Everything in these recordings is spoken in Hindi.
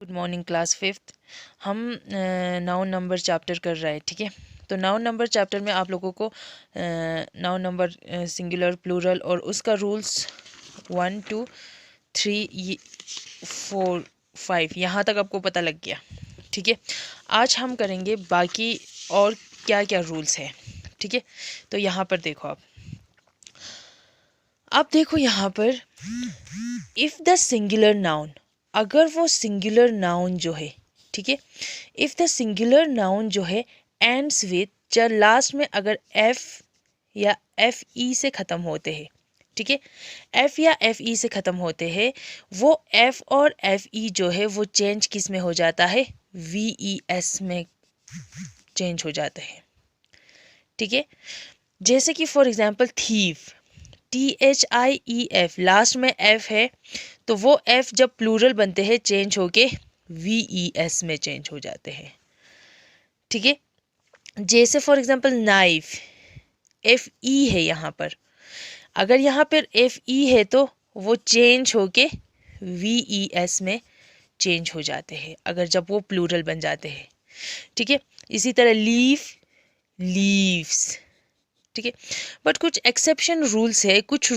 Good morning class fifth. हम नाउन नंबर चैप्टर कर रहे हैं, ठीक है। तो नाउन नंबर चैप्टर में आप लोगों को नाउन नंबर सिंगुलर, प्लूरल और उसका रूल्स 1 2 3 4 5 यहाँ तक आपको पता लग गया, ठीक है। आज हम करेंगे बाकी और क्या क्या रूल्स है, ठीक है। तो यहाँ पर देखो, आप देखो यहाँ पर, इफ़ द सिंगुलर नाउन, अगर वो सिंगुलर नाउन जो है, ठीक है, इफ़ द सिंगुलर नाउन जो है एंड्स विथ, जब लास्ट में अगर एफ या एफ ई से ख़त्म होते हैं, ठीक है, एफ या एफ ई से ख़त्म होते हैं, वो एफ और एफ ई जो है वो चेंज किस में हो जाता है, वी ई एस में चेंज हो जाता है, ठीक है। जैसे कि for example thief, THIEF, last में एफ है तो वो एफ जब प्लूरल बनते हैं चेंज होके VES में चेंज हो जाते हैं, ठीक है। जैसे फॉर एग्जांपल नाइफ, FE है यहाँ पर, अगर यहाँ पर FE है तो वो चेंज होके VES में चेंज हो जाते हैं अगर जब वो प्लूरल बन जाते हैं, ठीक है। इसी तरह लीफ, लीव्स, ठीक है। बट कुछ एक्सेप्शन रूल्स है, कुछ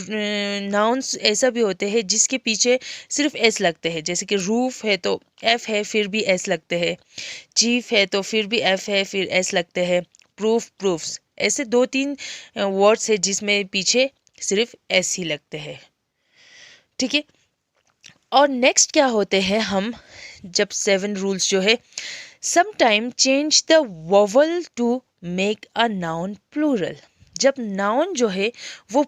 नाउन्स ऐसा भी होते हैं जिसके पीछे सिर्फ एस लगते हैं, जैसे कि रूफ है तो एफ है फिर भी एस लगते हैं, चीफ है तो फिर भी एफ है फिर एस लगते हैं, प्रूफ, प्रूफ्स, ऐसे 2-3 वर्ड्स है जिसमें पीछे सिर्फ एस ही लगते हैं, ठीक है। और नेक्स्ट क्या होते हैं, हम जब 7 रूल्स जो है, sometime change the vowel to make a noun plural, जब नाउन जो है वो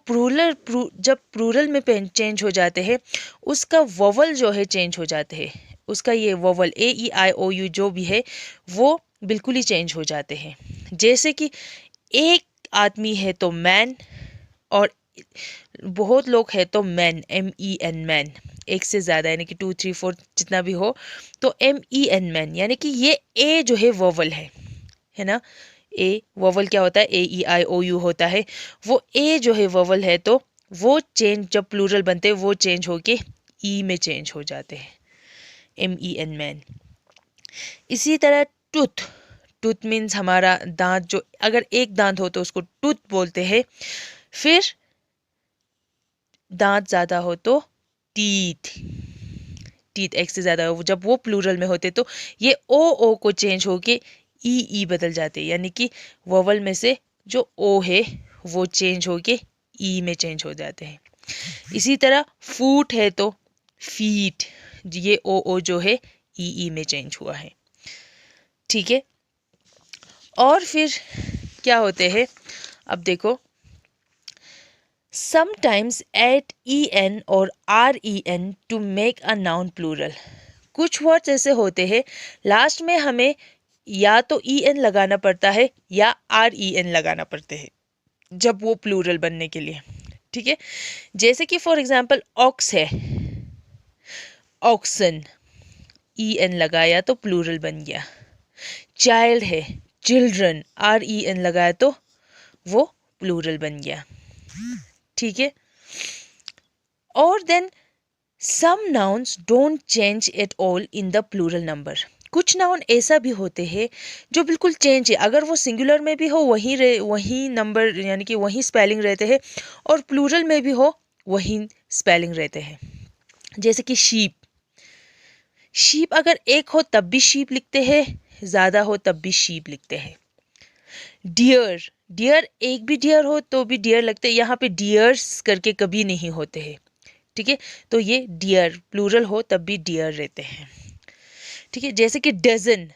जब प्लूरल में चेंज हो जाते हैं, उसका वोवल जो है चेंज हो जाते हैं, उसका ये वोवल AEIOU जो भी है वो बिल्कुल ही चेंज हो जाते हैं। जैसे कि एक आदमी है तो मैन, और बहुत लोग हैं तो मैन, MEN मैन, एक से ज़्यादा यानी कि 2 3 4 जितना भी हो तो MEN मैन, यानी कि ये ए जो है वोवल है ना। ए वोवल क्या होता है, AEIOU होता है, वो ए जो है वोवल है तो वो चेंज जब प्लूरल बनते हैं वो चेंज होके ई में चेंज हो जाते हैं, MEN मैन। इसी तरह टूथ, टूथ मीन्स हमारा दांत, जो अगर एक दांत हो तो उसको टूथ बोलते हैं, फिर दांत ज़्यादा हो तो टीथ, टीथ एक से ज़्यादा हो, जब वो प्लूरल में होते तो ये ओ को चेंज होके ई बदल जाते हैं, यानी कि वोवल में से जो ओ है वो चेंज होके ई में चेंज हो जाते हैं। इसी तरह फूट है तो फीट, ये ओ जो है ई में चेंज हुआ है, ठीक है। और फिर क्या होते हैं, अब देखो, sometimes add en और ren to make a noun plural, कुछ वर्ड्स ऐसे होते हैं लास्ट में हमें या तो en लगाना पड़ता है या ren लगाना पड़ते हैं जब वो प्लूरल बनने के लिए, ठीक है। जैसे कि फॉर एग्जांपल ऑक्स है, ऑक्सन, en लगाया तो प्लूरल बन गया। चाइल्ड है, चिल्ड्रन, ren लगाया तो वो प्लूरल बन गया, ठीक है। और then some nouns don't change at all in the plural number, कुछ नाउन ऐसा भी होते हैं जो बिल्कुल चेंज है, अगर वो सिंगुलर में भी हो वही नंबर यानी कि वही स्पेलिंग रहते हैं, और प्लूरल में भी हो वही स्पेलिंग रहते हैं। जैसे कि शीप, शीप अगर एक हो तब भी शीप लिखते हैं, ज़्यादा हो तब भी शीप लिखते हैं। डियर, डियर एक भी डियर हो तो भी डियर लगते हैं, यहाँ पे डियर्स करके कभी नहीं होते हैं, ठीक है। तो ये डियर प्लूरल हो तब भी डियर रहते हैं, ठीक है। जैसे कि डजन,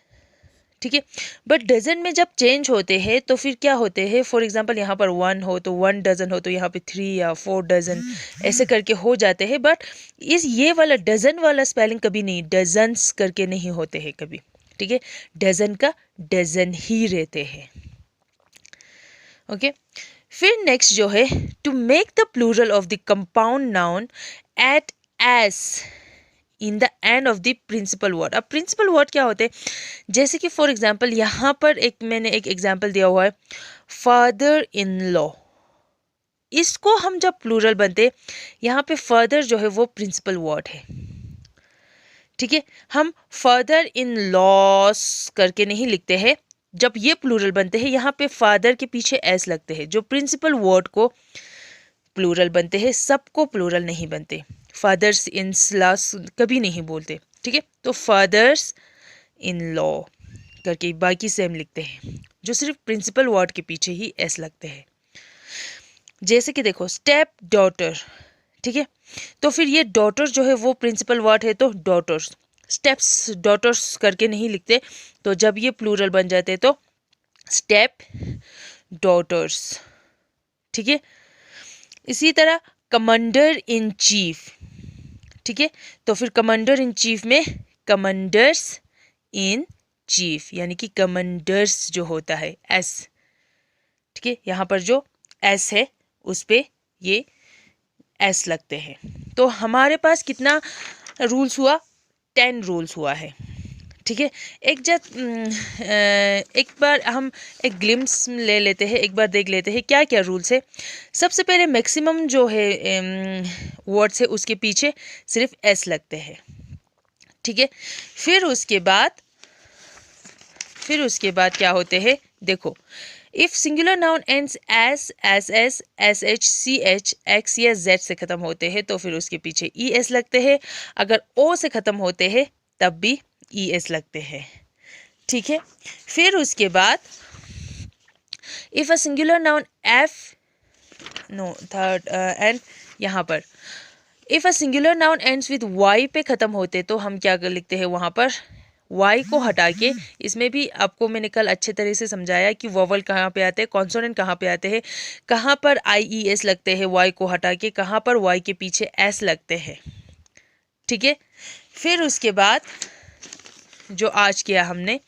ठीक है, बट डजन में जब चेंज होते हैं तो फिर क्या होते हैं, फॉर एग्जांपल यहाँ पर 1 हो तो 1 डजन हो तो यहाँ पे 3 या 4 डजन ऐसे करके हो जाते हैं, बट ये वाला डजन वाला स्पेलिंग कभी नहीं, डजन्स करके नहीं होते हैं कभी, ठीक है। डजन का डजन ही रहते हैं, ओके। फिर नेक्स्ट जो है, to make the plural of the compound noun add S in the end of the principal word. अब प्रिंसिपल वर्ड क्या होते हैं, जैसे कि फॉर एग्जांपल यहाँ पर मैंने एक एग्जांपल दिया हुआ है, फादर इन लॉ, इसको हम जब प्लूरल बनते यहाँ पे फादर जो है वो प्रिंसिपल वर्ड है, ठीक है, हम फर्दर इन लॉस करके नहीं लिखते हैं। जब ये प्लूरल बनते हैं यहाँ पे फादर के पीछे एस लगते हैं। जो प्रिंसिपल वर्ड को प्लूरल बनते हैं सबको प्लूरल नहीं बनते। फादर्स इन लॉस कभी नहीं बोलते, ठीक है। तो फादर्स इन लॉ करके बाकी सेम लिखते हैं, जो सिर्फ प्रिंसिपल वर्ड के पीछे ही एस लगते हैं। जैसे कि देखो स्टेप डॉटर, ठीक है, तो फिर ये डॉटर जो है वो प्रिंसिपल वर्ड है, तो डॉटर्स, स्टेप्स डॉटर्स करके नहीं लिखते। तो जब ये प्लूरल बन जाते हैं तो स्टेप डॉटर्स, ठीक है। इसी तरह कमांडर इन चीफ, ठीक है, तो फिर कमांडर इन चीफ में कमांडर्स इन चीफ, यानी कि कमांडर्स जो होता है एस, ठीक है, यहाँ पर जो एस है उस पे ये एस लगते हैं। तो हमारे पास कितना रूल्स हुआ, 10 रूल्स हुआ है, ठीक है। एक बार हम एक ग्लिम्स ले लेते हैं, एक बार देख लेते हैं क्या क्या रूल्स है। सबसे पहले मैक्सिमम जो है वर्ड्स है उसके पीछे सिर्फ एस लगते हैं, ठीक है। फिर उसके बाद क्या होते हैं, देखो if singular noun ends S, S S, S H, C H, X या जेड से खत्म होते हैं तो फिर उसके पीछे ई एस लगते हैं। अगर ओ से खत्म होते हैं तब भी ई एस लगते हैं, ठीक है। फिर उसके बाद if a singular noun F, no third and यहाँ पर if a singular noun ends with Y पे खत्म होते तो हम क्या लिखते हैं, वहाँ पर वाई को हटा के, इसमें भी आपको मैंने कल अच्छे तरह से समझाया कि वोवल कहाँ पे आते हैं, कॉन्सोनेंट कहाँ पे आते हैं, कहाँ पर आई ई एस लगते हैं वाई को हटा के, कहाँ पर वाई के पीछे एस लगते हैं, ठीक है। फिर उसके बाद जो आज किया हमने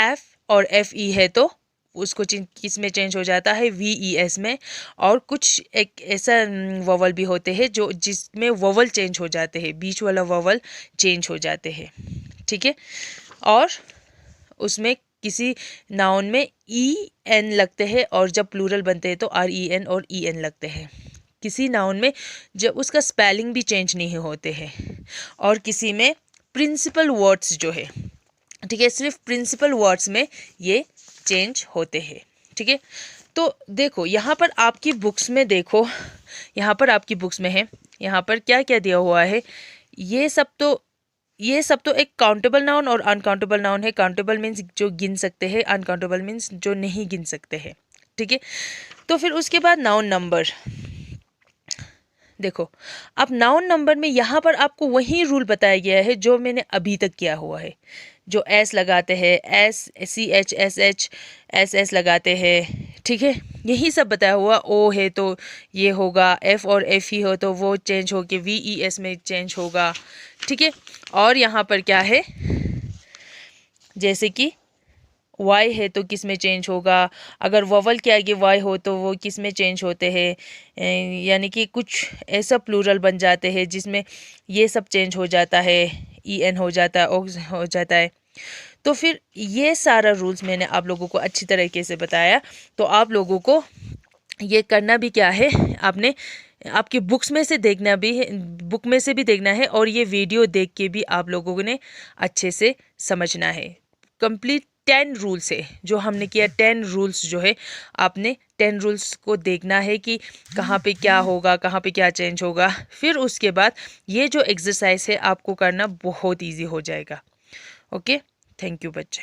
एफ और एफ ई है तो उसको किस में चेंज हो जाता है, वी ई एस में। और कुछ एक ऐसा वोवल भी होते हैं जो जिसमें वोवल चेंज हो जाते हैं, बीच वाला वोवल चेंज हो जाते हैं, ठीक है। और उसमें किसी नाउन में ई एन लगते हैं और जब प्लूरल बनते हैं तो आर ई एन और ई एन लगते हैं। किसी नाउन में जब उसका स्पेलिंग भी चेंज नहीं होते हैं, और किसी में प्रिंसिपल वर्ड्स जो है, ठीक है, सिर्फ प्रिंसिपल वर्ड्स में ये चेंज होते हैं, ठीक है। तो देखो यहाँ पर आपकी बुक्स में देखो, यहाँ पर आपकी बुक्स में है, यहाँ पर क्या क्या दिया हुआ है। ये सब तो एक काउंटेबल नाउन और अनकाउंटेबल नाउन है। काउंटेबल मीन्स जो गिन सकते हैं, अनकाउंटेबल मीन्स जो नहीं गिन सकते हैं, ठीक है। तो फिर उसके बाद नाउन नंबर, देखो अब नाउन नंबर में यहाँ पर आपको वही रूल बताया गया है जो मैंने अभी तक किया हुआ है। जो एस लगाते हैं, S C H S H S S लगाते हैं, ठीक है, यही सब बताया हुआ। ओ है तो ये होगा, एफ और एफ ही हो तो वो चेंज होके वी ई एस में चेंज होगा, ठीक है। और यहाँ पर क्या है, जैसे कि वाई है तो किस में चेंज होगा, अगर वोवल के आगे वाई हो तो वो किस में चेंज होते हैं, यानी कि कुछ ऐसा प्लूरल बन जाते हैं जिसमें ये सब चेंज हो जाता है, ई एन हो जाता है, ओ हो जाता है। तो फिर ये सारा रूल्स मैंने आप लोगों को अच्छी तरीके से बताया। तो आप लोगों को ये करना भी क्या है, आपने आपकी बुक्स में से देखना भी है, बुक में से भी देखना है, और ये वीडियो देख के भी आप लोगों ने अच्छे से समझना है। कंप्लीट 10 रूल्स है जो हमने किया। 10 रूल्स जो है आपने 10 रूल्स को देखना है कि कहाँ पे क्या होगा, कहाँ पे क्या चेंज होगा। फिर उसके बाद ये जो एक्सरसाइज है आपको करना बहुत इजी हो जाएगा। ओके, थैंक यू बच्चे।